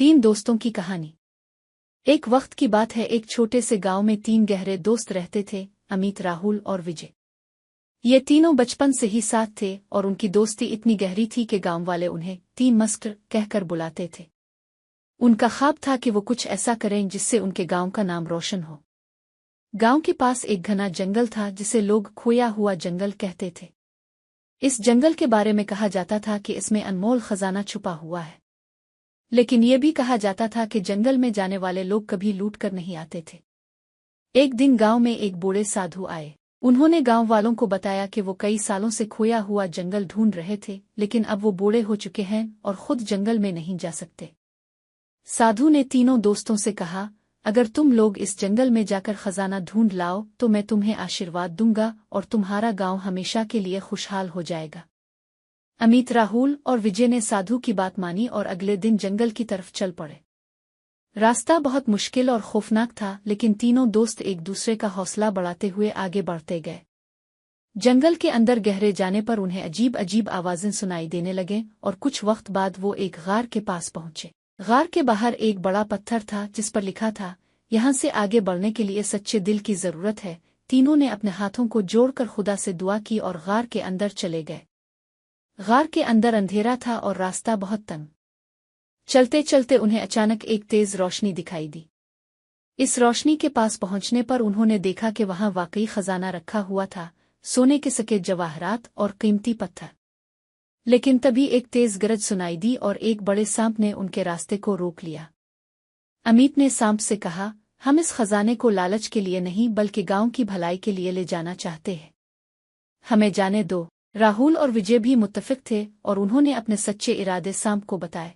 तीन दोस्तों की कहानी। एक वक्त की बात है, एक छोटे से गांव में तीन गहरे दोस्त रहते थे, अमित, राहुल और विजय। ये तीनों बचपन से ही साथ थे और उनकी दोस्ती इतनी गहरी थी कि गांव वाले उन्हें तीन मस्त कहकर बुलाते थे। उनका ख्वाब था कि वो कुछ ऐसा करें जिससे उनके गांव का नाम रोशन हो। गांव के पास एक घना जंगल था जिसे लोग खोया हुआ जंगल कहते थे। इस जंगल के बारे में कहा जाता था कि इसमें अनमोल खजाना छुपा हुआ है, लेकिन ये भी कहा जाता था कि जंगल में जाने वाले लोग कभी लूट कर नहीं आते थे। एक दिन गांव में एक बूढ़े साधु आए। उन्होंने गांव वालों को बताया कि वो कई सालों से खोया हुआ जंगल ढूंढ रहे थे, लेकिन अब वो बूढ़े हो चुके हैं और खुद जंगल में नहीं जा सकते। साधु ने तीनों दोस्तों से कहा, अगर तुम लोग इस जंगल में जाकर खजाना ढूंढ लाओ तो मैं तुम्हें आशीर्वाद दूंगा और तुम्हारा गांव हमेशा के लिए खुशहाल हो जाएगा। अमित, राहुल और विजय ने साधु की बात मानी और अगले दिन जंगल की तरफ चल पड़े। रास्ता बहुत मुश्किल और खौफनाक था, लेकिन तीनों दोस्त एक दूसरे का हौसला बढ़ाते हुए आगे बढ़ते गए। जंगल के अंदर गहरे जाने पर उन्हें अजीब अजीब आवाजें सुनाई देने लगे और कुछ वक्त बाद वो एक गार के पास पहुंचे। गार के बाहर एक बड़ा पत्थर था जिस पर लिखा था, यहाँ से आगे बढ़ने के लिए सच्चे दिल की जरूरत है। तीनों ने अपने हाथों को जोड़कर खुदा से दुआ की और गार के अंदर चले गए। गार के अंदर अंधेरा था और रास्ता बहुत तंग। चलते चलते उन्हें अचानक एक तेज रोशनी दिखाई दी। इस रोशनी के पास पहुंचने पर उन्होंने देखा कि वहां वाकई खजाना रखा हुआ था, सोने के सकेत जवाहरात और कीमती पत्थर। लेकिन तभी एक तेज गरज सुनाई दी और एक बड़े सांप ने उनके रास्ते को रोक लिया। अमित ने सांप से कहा, हम इस खजाने को लालच के लिए नहीं बल्कि गांव की भलाई के लिए ले जाना चाहते हैं, हमें जाने दो। राहुल और विजय भी मुत्तफिक थे और उन्होंने अपने सच्चे इरादे सांप को बताए।